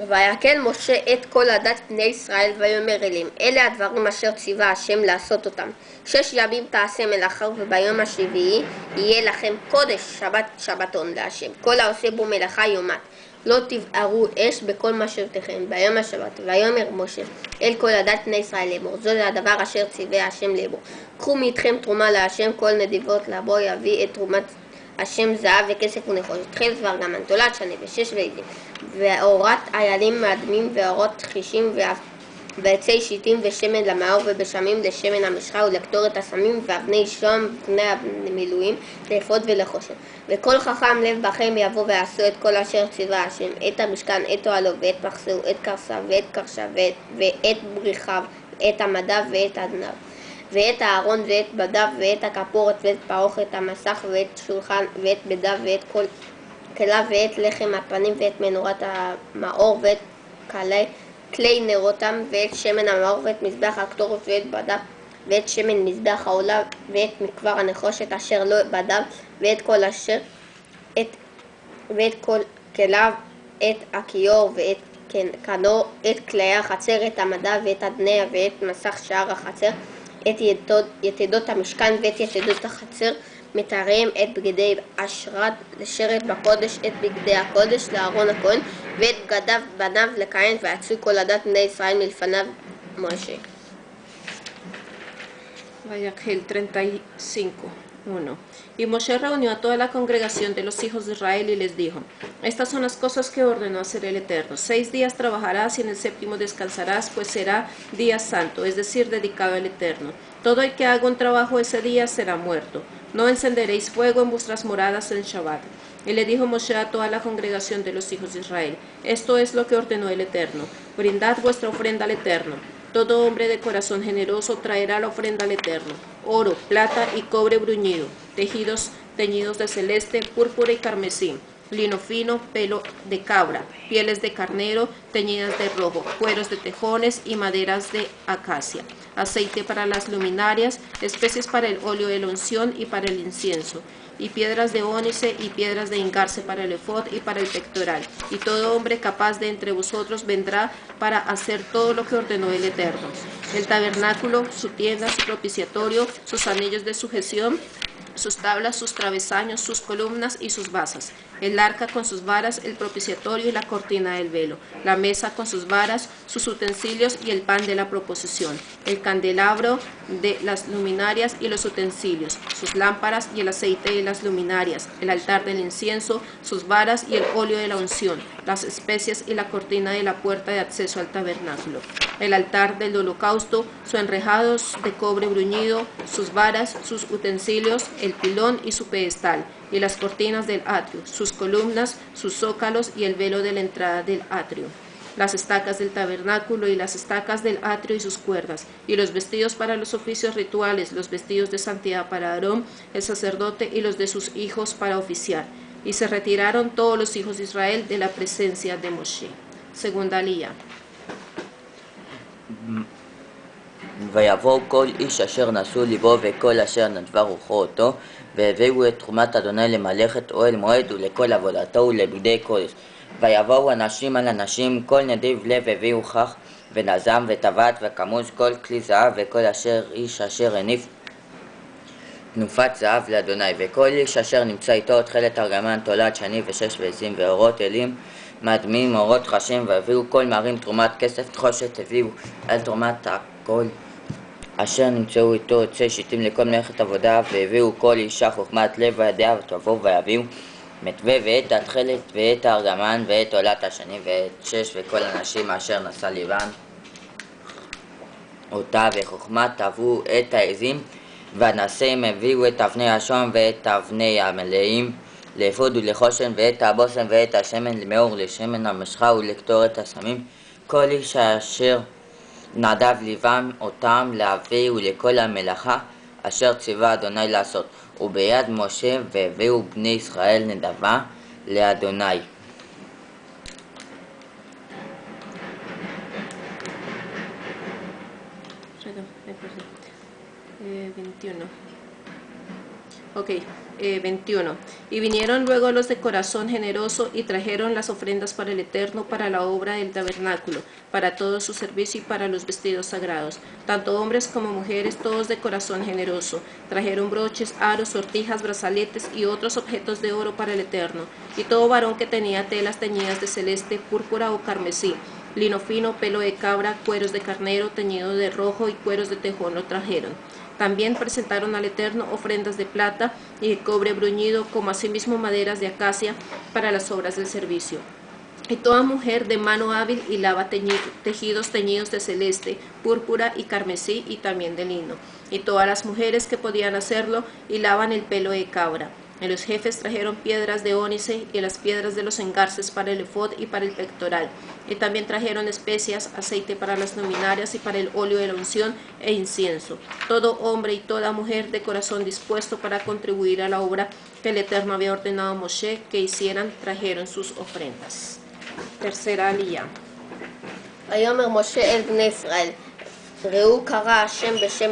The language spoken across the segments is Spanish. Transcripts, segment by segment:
ויקהל משה את כל עדת בני ישראל ויאמר אליהם, אלה הדברים אשר ציווה השם לעשות אותם. 6 ימים תעשה מלאכה, וביום השביעי יהיה לכם קודש, שבתון להשם. כל העושה בו מלאכה יומת. לא תבערו אש בכל משרתיכם ביום השבת. ויאמר משה אל כל עדת בני ישראל לאמור, זה הדבר אשר ציווה השם לאמור. קחו מאיתכם תרומה להשם, כל נדיבות לבוא יביא את תרומת השם זהב וכסף ונחושת, חלב וארגמן, תולעת שני ושש ועדים, ואורת איילים מאדמים, ואורות חישים, ועצי שיטים, ושמן למאור, ובשמים לשמן המשחה, ולקטורת הסמים, ואבני שוהם, בני המילואים, לאפוד ולחושן. וכל חכם לב בכם יבוא ועשו את כל אשר ציווה השם, את המשכן, את אוהלו, ואת מחסהו, את קרסיו, ואת קרשיו, ואת בריחיו, את המדיו, ואת אדניו. ואת הארון, ואת בדיו, ואת הכפורת, ואת פרוכת המסך, ואת שולחן, ואת בדיו, ואת כל כליו, ואת לחם הפנים, ואת מנורת המאור, ואת כלי נרותם, ואת שמן המאור, ואת מזבח הקטורת, ואת בדיו, ואת שמן מזבח העולה, ואת מקבר הנחושת אשר לא בדיו, ואת כל כליו, את הכיור, ואת כנור, את כלי החצר, את המדיו, ואת אדניה, ואת מסך שער החצר, את יתדות המשכן, ואת יתדות החצר, מתאריהם את בגדי אשרת לשרת בקודש, את בגדי הקודש לאהרון הכהן, ואת בגדיו בניו לכהן, ויצאו כל עדת בני ישראל מלפניו משה. Vayakjel 35:1. Y Moshe reunió a toda la congregación de los hijos de Israel y les dijo, estas son las cosas que ordenó hacer el Eterno. 6 días trabajarás y en el 7º descansarás, pues será día santo, es decir, dedicado al Eterno. Todo el que haga un trabajo ese día será muerto. No encenderéis fuego en vuestras moradas en Shabbat. Y le dijo Moshe a toda la congregación de los hijos de Israel, esto es lo que ordenó el Eterno, brindad vuestra ofrenda al Eterno. Todo hombre de corazón generoso traerá la ofrenda al Eterno, oro, plata y cobre bruñido, tejidos teñidos de celeste, púrpura y carmesí, lino fino, pelo de cabra, pieles de carnero teñidas de rojo, cueros de tejones y maderas de acacia, aceite para las luminarias, especies para el óleo de la unción y para el incienso, y piedras de ónice y piedras de engarce para el efod y para el pectoral. Y todo hombre capaz de entre vosotros vendrá para hacer todo lo que ordenó el Eterno. El tabernáculo, su tienda, su propiciatorio, sus anillos de sujeción, sus tablas, sus travesaños, sus columnas y sus basas, el arca con sus varas, el propiciatorio y la cortina del velo, la mesa con sus varas, sus utensilios y el pan de la proposición, el candelabro de las luminarias y los utensilios, sus lámparas y el aceite de las luminarias, el altar del incienso, sus varas y el óleo de la unción, las especias y la cortina de la puerta de acceso al tabernáculo, el altar del holocausto, su enrejado de cobre bruñido, sus varas, sus utensilios, el pilón y su pedestal, y las cortinas del atrio, sus columnas, sus zócalos y el velo de la entrada del atrio, las estacas del tabernáculo y las estacas del atrio y sus cuerdas, y los vestidos para los oficios rituales, los vestidos de santidad para Aarón, el sacerdote, y los de sus hijos para oficiar. Y se retiraron todos los hijos de Israel de la presencia de Moshe. Segunda Lía. ויבואו כל איש אשר נשאו ליבו וכל אשר נדבה רוחו אותו, והביאו את תרומת אדוני למלאכת אוהל מועד ולכל עבודתו ולבגדי קודש. ויבואו אנשים על אנשים, כל נדיב לב הביאו כך, ונזם וטבעת וכמוז, כל כלי זהב, וכל איש אשר הניף תנופת זהב לאדוני, וכל איש אשר נמצא איתו תכלת ארגמן, תולעת שני ושש ועזים, ואורות אלים מאדמים, אורות חשים, והביאו כל מרים תרומת כסף תחושת, הביאו על תרומת הכל אשר נמצאו איתו יוצאי שיטים לכל מלאכת עבודה, והביאו כל אישה חוכמת לב וידעה ותבואו ויביאו מתווה ואת התכלת ואת הארגמן ואת עולת השני ואת 6 וכל הנשים אשר נשא ליבן אותה וחוכמת תבואו את העזים, והנשאים הביאו את אבני השוהם ואת אבני המלאים לאפוד ולחושן ואת הבושם ואת השמן למאור לשמן המשחה ולקטורת הסמים, כל איש אשר נדב ליבם אותם להביא ולכל המלאכה אשר ציווה אדוני לעשות, וביד משה והביאו בני ישראל נדבה לאדוני. Ok. 21. Y vinieron luego los de corazón generoso y trajeron las ofrendas para el Eterno, para la obra del tabernáculo, para todo su servicio y para los vestidos sagrados. Tanto hombres como mujeres, todos de corazón generoso. Trajeron broches, aros, sortijas, brazaletes y otros objetos de oro para el Eterno. Y todo varón que tenía telas teñidas de celeste, púrpura o carmesí, lino fino, pelo de cabra, cueros de carnero teñido de rojo y cueros de tejón lo trajeron. También presentaron al Eterno ofrendas de plata y de cobre bruñido, como asimismo maderas de acacia para las obras del servicio. Y toda mujer de mano hábil hilaba tejidos teñidos de celeste, púrpura y carmesí y también de lino. Y todas las mujeres que podían hacerlo hilaban el pelo de cabra. Y los jefes trajeron piedras de ónice y las piedras de los engarces para el efod y para el pectoral. Y también trajeron especias, aceite para las luminarias y para el óleo de la unción e incienso. Todo hombre y toda mujer de corazón dispuesto para contribuir a la obra que el Eterno había ordenado a Moshe que hicieran, trajeron sus ofrendas. tercera עלייה. ויאמר משה אל בני ישראל, ראו קרא השם בשם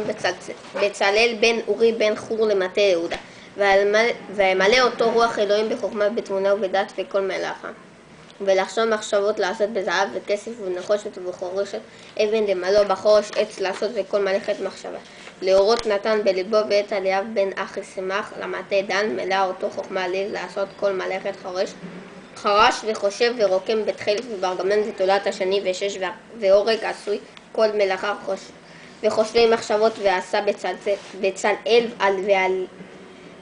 בצלאל בן אורי בן חור למטה יהודה, וימלא אותו רוח אלוהים בחוכמה בתבונה ובדעת וכל מלאכה, ולחשוב מחשבות לעשות בזהב וכסף ונחושת ובחורשת אבן למלוא בחורש עץ לעשות וכל מלאכת מחשבה. להורות נתן בלבו ואת אליאב בן אחיסמך למטה דן, מלא אותו חוכמה לעשות כל מלאכת חרש וחושב ורוקם בתכלת וברגמן ותולת השני ושש והורג עשוי כל מלאכה וחושבי מחשבות ועשה בצלאל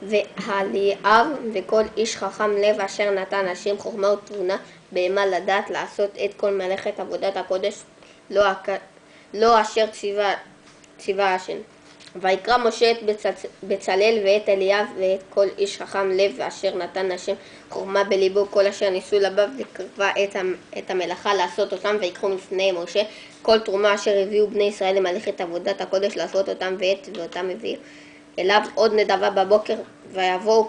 והליאב וכל איש חכם לב אשר נתן השם חוכמה ותבונה בהמה לדעת לעשות את כל מלאכת עבודת הקודש לא אשר ציווה השם. ויקרא משה את בצלאל ואת אליאב ואת כל איש חכם לב אשר נתן השם חוכמה בליבו כל אשר ניסו לבב וקרבה את המלאכה לעשות אותם ויקחו לפני משה כל תרומה אשר הביאו בני ישראל למלאכת עבודת הקודש לעשות אותם ואותם הביאו אליו עוד נדבה בבוקר ויבואו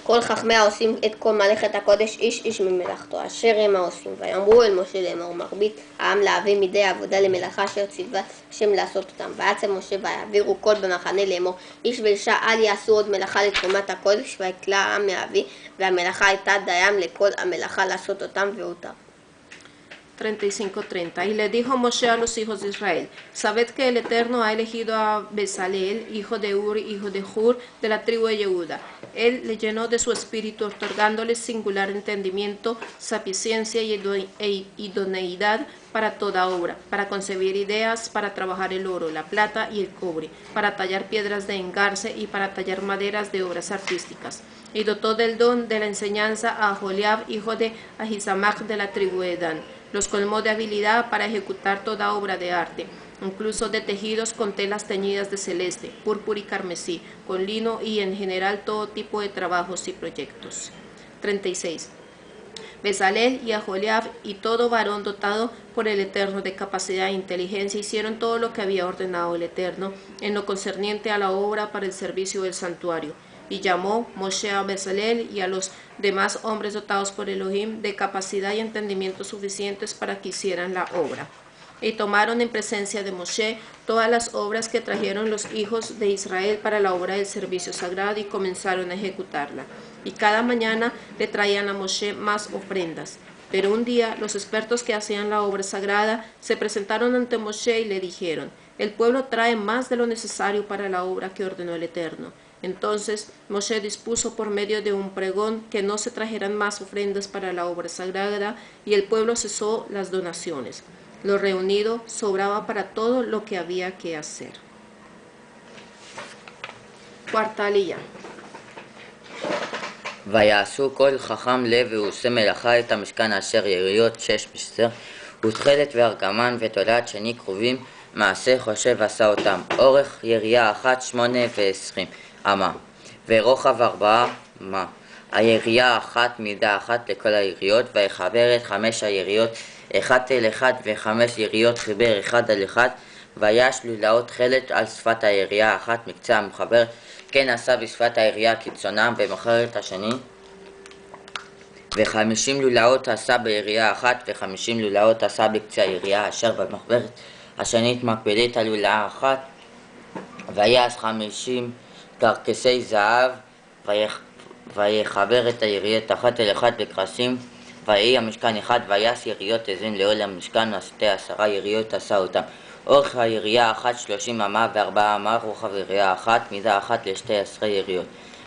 כל חכמי העושים את כל מלאכת הקודש איש איש ממלאכתו אשר הם העושים ויאמרו אל משה לאמור מרבית העם להביא מדי עבודה למלאכה אשר ציווה השם לעשות אותם ויעצב משה ויעבירו כל במחנה לאמור איש ואישה אל יעשו עוד מלאכה לתרומת הקודש ויקלע העם מאבי והמלאכה הייתה דיים לכל המלאכה לעשות אותם ואותם. 35:30. Y le dijo Moshe a los hijos de Israel, sabed que el Eterno ha elegido a Bezaleel, hijo de Uri, hijo de Hur, de la tribu de Yehuda. Él le llenó de su espíritu, otorgándole singular entendimiento, sapiencia e idoneidad para toda obra, para concebir ideas, para trabajar el oro, la plata y el cobre, para tallar piedras de engarce y para tallar maderas de obras artísticas. Y dotó del don de la enseñanza a Aholiab, hijo de Ahisamach, de la tribu de Dan. Los colmó de habilidad para ejecutar toda obra de arte, incluso de tejidos con telas teñidas de celeste, púrpura y carmesí, con lino y en general todo tipo de trabajos y proyectos. 36. Bezalel y Aholiab y todo varón dotado por el Eterno de capacidad e inteligencia hicieron todo lo que había ordenado el Eterno en lo concerniente a la obra para el servicio del santuario. Y llamó Moshe a Bezalel y a los demás hombres dotados por Elohim de capacidad y entendimiento suficientes para que hicieran la obra. Y tomaron en presencia de Moshe todas las obras que trajeron los hijos de Israel para la obra del servicio sagrado y comenzaron a ejecutarla. Y cada mañana le traían a Moshe más ofrendas. Pero un día los expertos que hacían la obra sagrada se presentaron ante Moshe y le dijeron, el pueblo trae más de lo necesario para la obra que ordenó el Eterno. Entonces Moshe dispuso por medio de un pregón que no se trajeran más ofrendas para la obra sagrada y el pueblo cesó las donaciones. Lo reunido sobraba para todo lo que había que hacer. cuarta עלייה. ויעשו כל חכם לב ועושה מלאכה את המשכן אשר יריות 6 מסר ותכלת וארגמן ותולעת שני קרובים מעשה חושב עשה אותם אורך ירייה 1 8 ו-20 אמה ורוחב 4 אמה הירייה 1 מידה 1 לכל היריות ויחבר את 5 היריות 1 אל 1 ו5 יריות חיבר 1 על 1 ויש לולאות תכלת על שפת הירייה 1 מקצה המחבר כן עשה בשפת הירייה קיצונם במחרת השני ו50 לולאות עשה בירייה 1 ו50 לולאות עשה בקצה הירייה אשר במחברת השנית מקבלת הלולאה 1 ויעש 50 קרקסי זהב, ויחבר את היריות אחת אל אחת בקרסים, ויהי המשכן אחד, ויעש יריות עזים לעול המשכן, 10 יריות עשה אותם. אורך הירייה אחת 30 אמה ו4 אמה, רוחב ירייה אחת, מידה אחת ל12 יריות.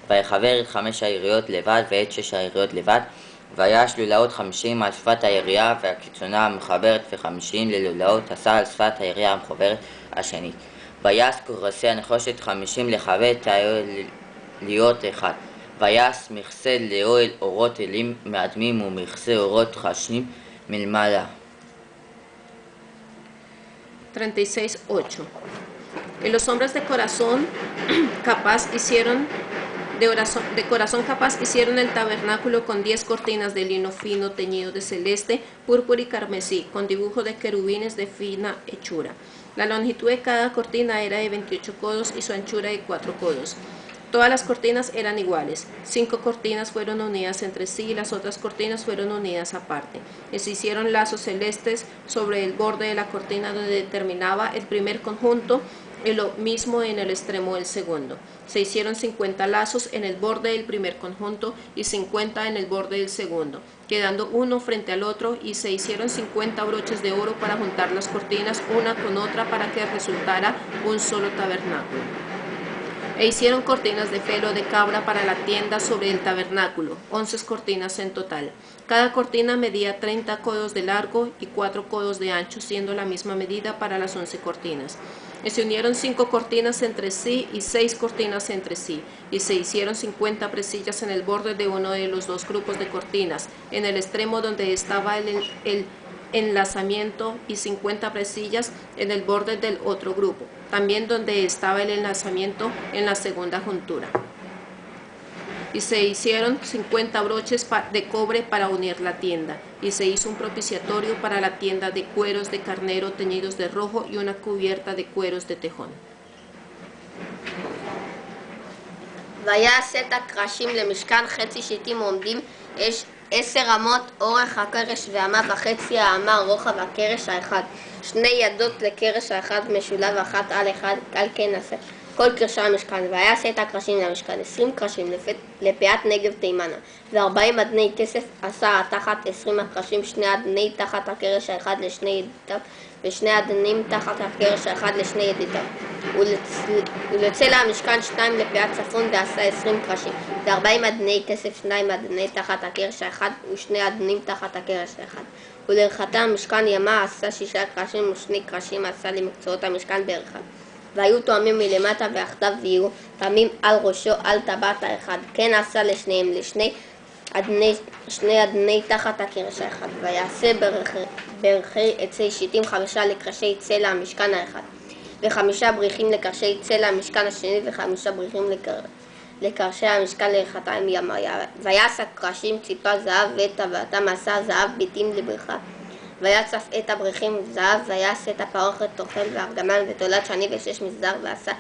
ויחבר את 5 היריות לבד ואת 6 היריות לבד, ויעש לולאות 50 על שפת הירייה, והקיצונה המחברת ו50 ללולאות עשה על שפת הירייה המחוברת השנית. ויעש קורסי הנחושת 50 לכבד את האוהל להיות אחד. ויעש מכסה לאוהל אורות אלים מאדמים ומכסה אורות חשנים מלמעלה. 36:8. Y los hombres de corazón capaz hicieron el tabernáculo con 10 cortinas de lino fino teñido de celeste, púrpura y carmesí, con dibujo de querubines de fina hechura. La longitud de cada cortina era de 28 codos y su anchura de 4 codos. Todas las cortinas eran iguales. 5 cortinas fueron unidas entre sí y las otras cortinas fueron unidas aparte. Y se hicieron lazos celestes sobre el borde de la cortina donde terminaba el primer conjunto y lo mismo en el extremo del segundo. Se hicieron 50 lazos en el borde del primer conjunto y 50 en el borde del segundo, quedando uno frente al otro, y se hicieron 50 broches de oro para juntar las cortinas una con otra para que resultara un solo tabernáculo. E hicieron cortinas de pelo de cabra para la tienda sobre el tabernáculo, 11 cortinas en total. Cada cortina medía 30 codos de largo y 4 codos de ancho, siendo la misma medida para las 11 cortinas. Y se unieron 5 cortinas entre sí y 6 cortinas entre sí, y se hicieron 50 presillas en el borde de uno de los 2 grupos de cortinas, en el extremo donde estaba el enlazamiento, y 50 presillas en el borde del otro grupo, también donde estaba el enlazamiento en la segunda juntura. Y se hicieron 50 broches de cobre para unir la tienda, y se hizo un propiciatorio para la tienda de cueros de carnero teñidos de rojo y una cubierta de cueros de tejón. ויעש את הקרשים למשכן חצי שיטים עומדים 10 אמות אורך הקרש ואמה וחצי האמה רוחב הקרש האחד, 2 ידות לקרש האחד משולב אחת על אחד, על כן עשה כל קרשי המשכן. ויעש את הקרשים למשכן 20 קרשים לפאת נגב תימנה, ו40 אדני כסף עשה תחת 20 הקרשים, 2 אדני תחת הקרש האחד לשני ידידיו, ו2 אדנים תחת הקרש האחד לשני ידידיו. ולצלע המשכן 2 לפאת צפון ועשה 20 קרשים, ו40 אדני כסף, 2 אדני תחת הקרש האחד ו2 אדנים תחת הקרש האחד. ולרחתה המשכן ימה עשה 6 קרשים ו2 קרשים עשה למקצועות המשכן בערכה. והיו תואמים מלמטה ואחדיו, ויהיו תואמים על ראשו על טבעת האחד. כן עשה לשניהם, שני אדני תחת הקרש האחד. ויעשה ברכי עצי שיטים 5 לקרשי צלע המשכן האחד, ו5 בריחים לקרשי צלע המשכן השני, ו5 בריחים לקרשי המשכן לרחתם ימה. ויעש הקרשים ציפה זהב, ואת טבעתם עשה זהב ביתים לבריכה. ויצף את הבריחים זהב, ויעש את הפרוכת תוכל וארגמן ותולת שני ו6 מסדר, ועשה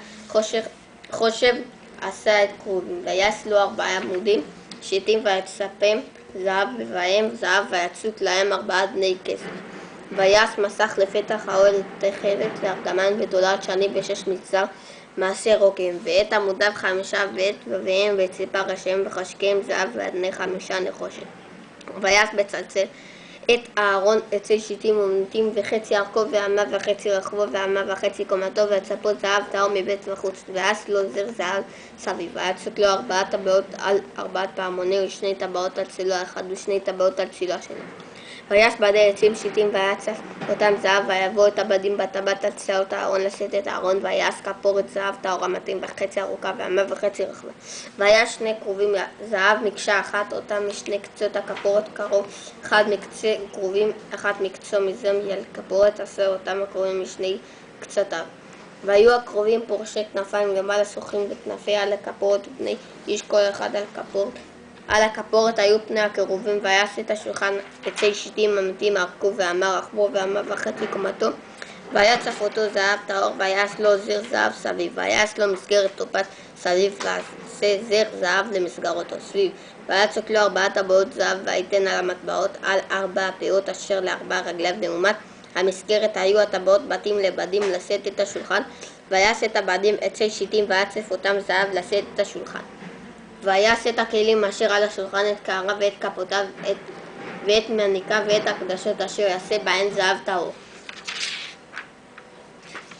חושב עשה את קרובים. ויעש לו 4 עמודים שיטים, ויצפם זהב בבהם זהב, ויצוק להם 4 אדני כסף. ויעש מסך לפתח האוהל תכלת וארגמן ותולת שני ו6 מסדר מעשה רוקם, ואת עמודיו 5, ואת בביהם ואת ציפה ראשיהם וחשקיהם זהב, ואדני 5 נחושת. ויעש בצלצל את אהרון עצי שיטים ומתים, וחצי ארכו ואמה וחצי רחבו ואמה וחצי קומתו, והצפות זהב טהור מבית וחוץ. ויעש לו זר זהב סביב, ויצוק לו 4 טבעות על 4 פעמוני, ו2 טבעות על צילו האחד ו2 טבעות על צילו השני. ויעש בדי עצים שיטים, ויצף אותם זהב, ויבוא את הבדים בטבעת על צלעות הארון לשאת את הארון. ויעש כפורת זהב טהור המתאים, וחצי ארוכה ואמה וחצי רחבה. ויעש 2 כרובים זהב מקשה אחת, אותם משני קצות הכפורת קרוב, אחד מקצה כרובים, אחת מקצו מזם יל כפורת, עשה אותם הכרובים משני קצותיו. והיו הכרובים פורשי כנפיים למעלה שוחים בכנפי על הכפורת, בני איש כל אחד על כפורת. על הכפורת היו פני הקירובים. ויעש את השולחן עצי שיטים אמיתיים, ארכו ואמה רחבו ואמה וחצי קומתו, ויצף אותו זהב טהור. ויעש לו זר זהב סביב, ויעש לו מסגרת תופת סביב, ועשה זר זהב למסגרתו סביב. ויצוק לו 4 טבעות זהב, ויתן על המטבעות על 4 פאות אשר ל4 רגליו. לעומת המסגרת היו הטבעות בתים לבדים לשאת את השולחן, ויעש את הבדים עצי שיטים ויצף אותם זהב לשאת את השולחן. ויעש את הכלים אשר על השולחן את קערה ואת כפותיו ואת מניקה ואת הקדשות אשר יעשה בהן זהב טהור.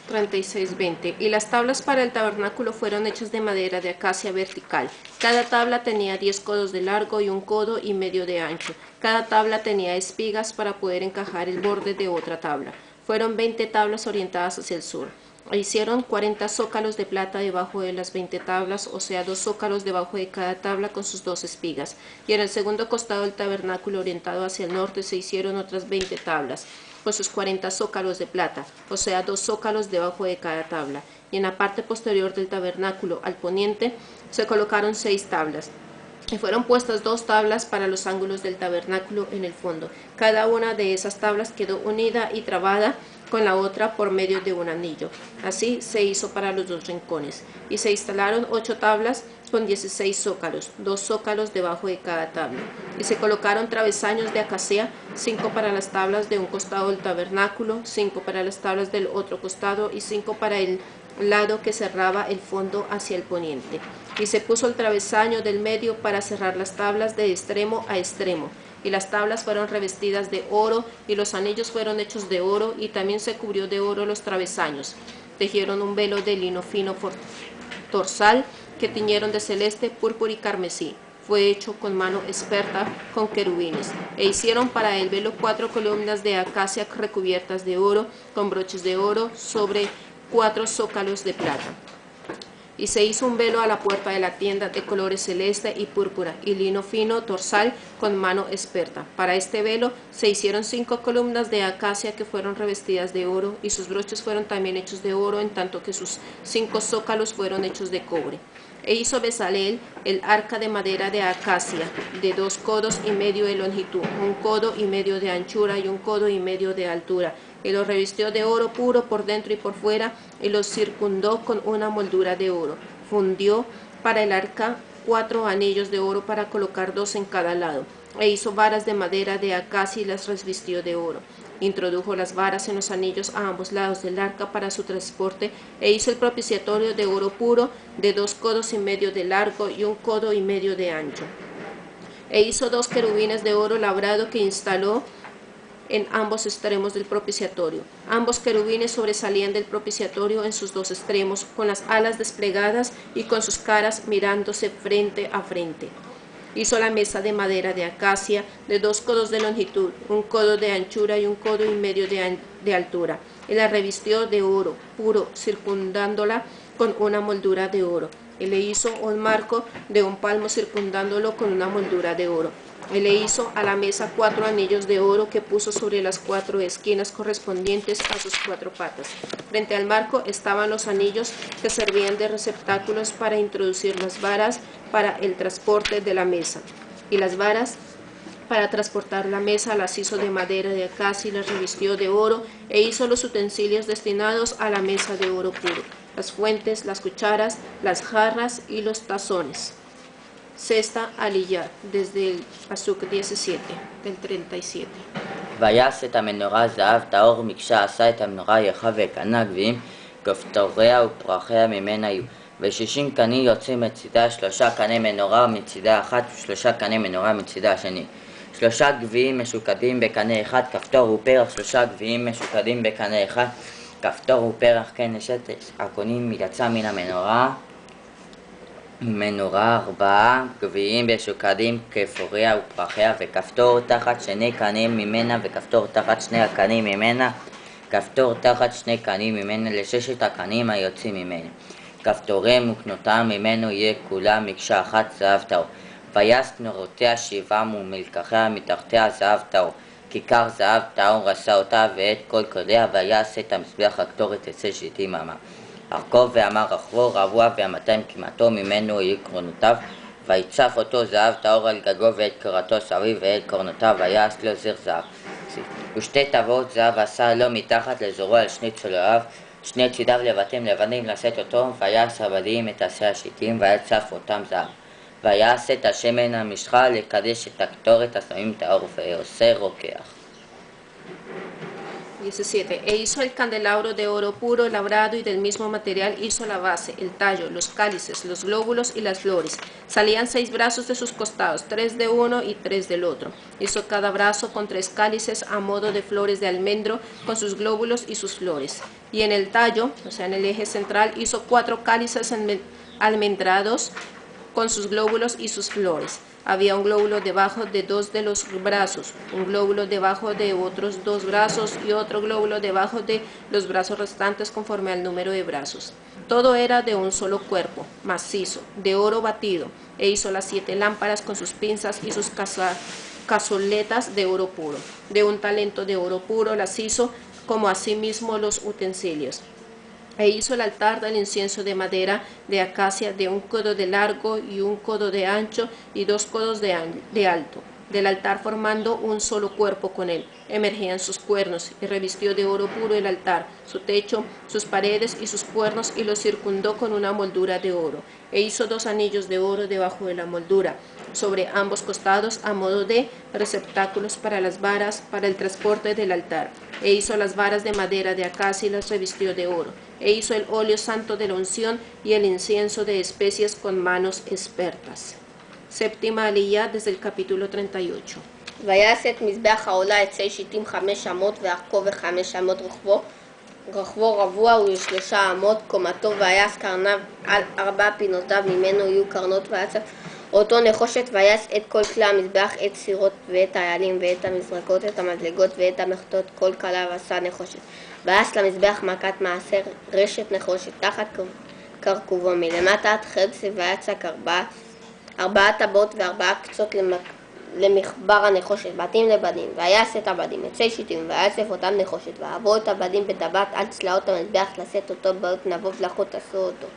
36:20. Y las tablas para el tabernáculo fueron hechas de madera de acacia vertical. Cada tabla tenía 10 codos de largo y 1 codo y medio de ancho. Cada tabla tenía espigas para poder encajar el borde de otra tabla. Fueron 20 tablas orientadas hacia el sur. E hicieron 40 zócalos de plata debajo de las 20 tablas, o sea, 2 zócalos debajo de cada tabla con sus 2 espigas. Y en el segundo costado del tabernáculo orientado hacia el norte se hicieron otras 20 tablas, con sus 40 zócalos de plata, o sea, 2 zócalos debajo de cada tabla. Y en la parte posterior del tabernáculo, al poniente, se colocaron 6 tablas. Y fueron puestas 2 tablas para los ángulos del tabernáculo en el fondo. Cada una de esas tablas quedó unida y trabada con la otra por medio de un anillo. Así se hizo para los 2 rincones. Y se instalaron 8 tablas con 16 zócalos, 2 zócalos debajo de cada tabla. Y se colocaron travesaños de acacia, 5 para las tablas de un costado del tabernáculo, 5 para las tablas del otro costado y 5 para el lado que cerraba el fondo hacia el poniente. Y se puso el travesaño del medio para cerrar las tablas de extremo a extremo. Y las tablas fueron revestidas de oro, y los anillos fueron hechos de oro, y también se cubrió de oro los travesaños. Tejieron un velo de lino fino torsal, que tiñeron de celeste, púrpura y carmesí. Fue hecho con mano experta, con querubines. E hicieron para el velo 4 columnas de acacia recubiertas de oro, con broches de oro, sobre 4 zócalos de plata. Y se hizo un velo a la puerta de la tienda de colores celeste y púrpura y lino fino torsal con mano experta. Para este velo se hicieron 5 columnas de acacia que fueron revestidas de oro, y sus broches fueron también hechos de oro, en tanto que sus 5 zócalos fueron hechos de cobre. E hizo Bezaleel el arca de madera de acacia, de 2 codos y medio de longitud, 1 codo y medio de anchura y 1 codo y medio de altura. Y lo revistió de oro puro por dentro y por fuera, y lo circundó con una moldura de oro. Fundió para el arca 4 anillos de oro para colocar 2 en cada lado. E hizo varas de madera de acacia y las revestió de oro. Introdujo las varas en los anillos a ambos lados del arca para su transporte, e hizo el propiciatorio de oro puro, de 2 codos y medio de largo y 1 codo y medio de ancho. E hizo 2 querubines de oro labrado que instaló en ambos extremos del propiciatorio. Ambos querubines sobresalían del propiciatorio en sus 2 extremos, con las alas desplegadas y con sus caras mirándose frente a frente. Hizo la mesa de madera de acacia, de 2 codos de longitud, 1 codo de anchura y 1 codo y medio de altura, y la revistió de oro puro, circundándola con una moldura de oro. Y le hizo un marco de 1 palmo circundándolo con una moldura de oro. Y le hizo a la mesa 4 anillos de oro que puso sobre las 4 esquinas correspondientes a sus 4 patas. Frente al marco estaban los anillos que servían de receptáculos para introducir las varas para el transporte de la mesa. Y las varas para transportar la mesa las hizo de madera de acacia y las revistió de oro, e hizo los utensilios destinados a la mesa de oro puro: las fuentes, las cucharas, las jarras y los tazones. Sexta aliyah, desde el pasuk 17, del 37. ויעש את המנורה זהב טהור מקשה, עשה את המנורה ירחה וקנה גביעים, כפתוריה ופרחיה ממנה היו. ו60 קנים יוצאים מצידה, 3 קני מנורה מצידה אחת ו3 קני מנורה מצידה השני. 3 גביעים משוקדים בקנה אחד, כפתור ופרח, 3 גביעים משוקדים בקנה אחד, כפתור ופרח, כן אשת הקונים יצא מן המנורה. מנורה 4 גביעים משוקדים כפוריה ופרחיה, וכפתור תחת 2 קנים ממנה, וכפתור תחת 2 הקנים ממנה, כפתור תחת 2 קנים ממנה, ל6 הקנים היוצאים ממנו. כפתורים וקנותם ממנו יהיה כולה מקשה אחת זהב טהור. ויעש כנורותיה 7 ומלקחיה מתחתיה זהב טהור. כיכר זהב טהור עשה אותה ואת כל כליה, ויעש את המזבח הקטורת עצי שיטים אמר. ארכוב ואמר רכבו, רבוע והמאתיים כמעטו, ממנו יהיו קרונותיו. ויצף אותו זהב טהור על גגו ואת קרתו סביב ואת קרנותיו, ויעש לו זר זהב. ושתי טבעות זהב עשה לו מתחת לזרוע על 2 צלעיו, 2 צידיו לבטים לבנים לשאת אותו. ויעש עבדים את עשי השיטים, ויצף אותם זהב. ויעש את השמן המשחה לקדש את הקטורת השמים טהור, ועושה רוקח. 17. E hizo el candelabro de oro puro labrado y del mismo material hizo la base, el tallo, los cálices, los glóbulos y las flores. Salían 6 brazos de sus costados, 3 de uno y 3 del otro. Hizo cada brazo con 3 cálices a modo de flores de almendro con sus glóbulos y sus flores. Y en el tallo, o sea en el eje central, hizo 4 cálices almendrados con sus glóbulos y sus flores. Había un glóbulo debajo de 2 de los brazos, un glóbulo debajo de otros 2 brazos y otro glóbulo debajo de los brazos restantes conforme al número de brazos. Todo era de un solo cuerpo, macizo, de oro batido, e hizo las 7 lámparas con sus pinzas y sus cazoletas de oro puro. De un talento de oro puro las hizo, como asimismo los utensilios. E hizo el altar del incienso de madera de acacia de 1 codo de largo y 1 codo de ancho y 2 codos de alto. Del altar formando un solo cuerpo con él. Emergían sus cuernos y revistió de oro puro el altar, su techo, sus paredes y sus cuernos y lo circundó con una moldura de oro. E hizo 2 anillos de oro debajo de la moldura, sobre ambos costados a modo de receptáculos para las varas, para el transporte del altar. E hizo las varas de madera de acacia y las revistió de oro. E hizo el óleo santo de la unción y el incienso de especias con manos expertas. Séptima aliyah desde el capítulo 38. ויעש את מזבח העולה עצי שיטים 5 אמות וארכו ו5 אמות רחבו רבוע ו3 אמות קומתו ויעש קרניו על 4 פינותיו ממנו יהיו קרנות ויעש אותו נחושת ויעש את כל כלי המזבח את סירות ואת העלים ואת המזרקות את המזלגות ואת המחטות כל כליו עשה נחושת ויעש למזבח מכת מעשר רשת נחושת תחת קרקובו מלמטה עד חצי ויצק 4 טבעות ו4 קצות למחבר הנחושת, בתים לבדים, ויעש את הבדים, עצי שיטים, ויאסף אותם נחושת, ועברו את הבדים בטבעת עד צלעות המזבח, לשאת אותו בעות נבוב לחוט עשו אותו.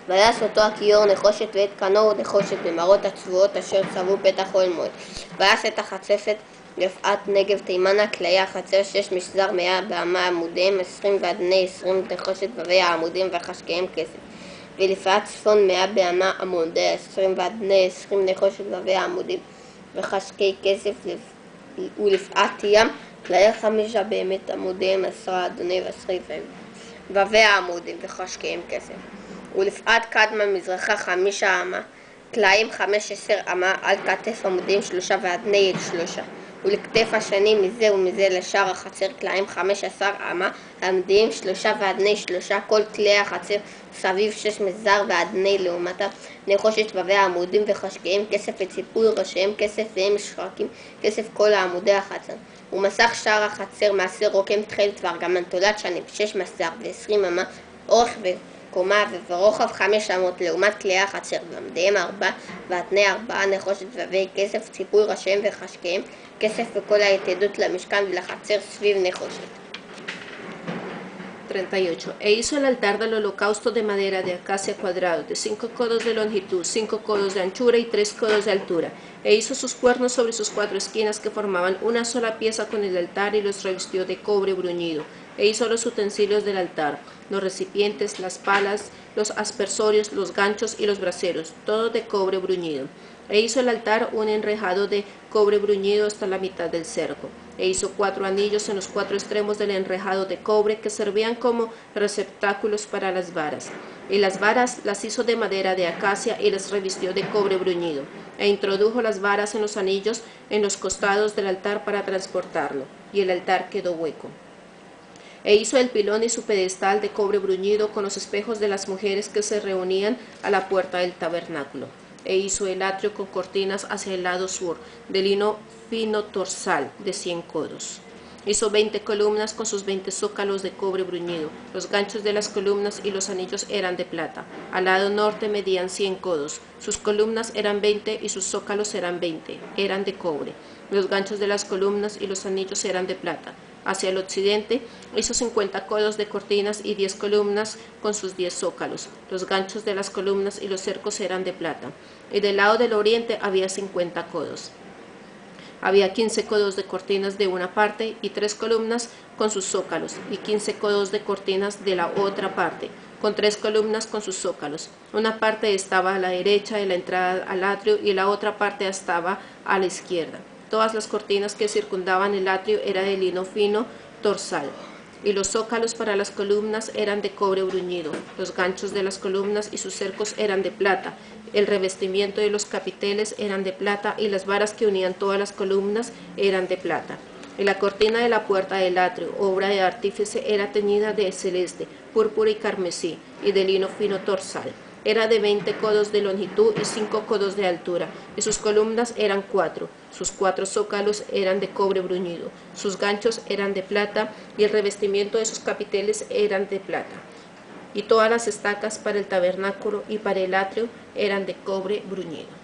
ויעש אותו הכיור נחושת ואת כנור נחושת במראות הצבועות אשר צבו פתח אוהל מועד. ויעש את החצפת רפעת נגב תימנה, כליה חצר 6 משזר 100 באמה עמודיהם 20 ואדני 20 נחושת וביה העמודים וחשקיהם כסף. ולפעת צפון 100 באמה עמודי 20 ואדני 20 נחושת וביה העמודים וחשקי כסף ולפעת ים, כליה 5 באמת עמודיהם 10 אדני ושריפים וביה העמודים וחשקיהם כסף. ולפעת קדמה מזרחה 5 אמה, כליים 15 אמה, על כתף עמודים 3 ואדני 3. ולכתף השני מזה ומזה לשאר החצר כליים 15 אמה, עמודים 3 ואדני 3, כל כלי החצר סביב 6 מזר ואדני לעומתה, נחושת וביה עמודים וחשקיהם כסף וציפוי ראשיהם כסף והם שחקים כסף כל העמודי החצר. ומסך שער החצר מעשר רוקם תכלת וארגמן תולת שנים 6 מסר ו20 אמה, אורך קומה וברוחב 5 אמות לעומת כלי החצר, ועמדיהם 4 ואדני 4 נחושת וביה כסף, ציפוי ראשיהם וחשקיהם כסף וכל היתדות למשכן ולחצר סביב נחושת. 38. E hizo el altar del holocausto de madera de acacia cuadrado, de 5 codos de longitud, 5 codos de anchura y 3 codos de altura. E hizo sus cuernos sobre sus 4 esquinas que formaban una sola pieza con el altar y los revistió de cobre bruñido. E hizo los utensilios del altar, los recipientes, las palas, los aspersorios, los ganchos y los braseros, todo de cobre bruñido. E hizo el altar un enrejado de cobre bruñido hasta la mitad del cerco. E hizo 4 anillos en los 4 extremos del enrejado de cobre que servían como receptáculos para las varas. Y las varas las hizo de madera de acacia y las revistió de cobre bruñido. E introdujo las varas en los anillos en los costados del altar para transportarlo. Y el altar quedó hueco. E hizo el pilón y su pedestal de cobre bruñido con los espejos de las mujeres que se reunían a la puerta del tabernáculo. E hizo el atrio con cortinas hacia el lado sur, de lino fino torsal de 100 codos. Hizo 20 columnas con sus 20 zócalos de cobre bruñido. Los ganchos de las columnas y los anillos eran de plata. Al lado norte medían 100 codos. Sus columnas eran 20 y sus zócalos eran 20. Eran de cobre. Los ganchos de las columnas y los anillos eran de plata. Hacia el occidente hizo 50 codos de cortinas y 10 columnas con sus 10 zócalos. Los ganchos de las columnas y los cercos eran de plata. Y del lado del oriente había 50 codos. Había 15 codos de cortinas de una parte y 3 columnas con sus zócalos, y 15 codos de cortinas de la otra parte, con 3 columnas con sus zócalos. Una parte estaba a la derecha de la entrada al atrio y la otra parte estaba a la izquierda. Todas las cortinas que circundaban el atrio eran de lino fino torsal. Y los zócalos para las columnas eran de cobre bruñido, los ganchos de las columnas y sus cercos eran de plata, el revestimiento de los capiteles eran de plata y las varas que unían todas las columnas eran de plata. Y la cortina de la puerta del atrio, obra de artífice, era teñida de celeste, púrpura y carmesí, y de lino fino torsal. Era de 20 codos de longitud y 5 codos de altura, y sus columnas eran 4. Sus 4 zócalos eran de cobre bruñido, sus ganchos eran de plata, y el revestimiento de sus capiteles eran de plata. Y todas las estacas para el tabernáculo y para el atrio eran de cobre bruñido.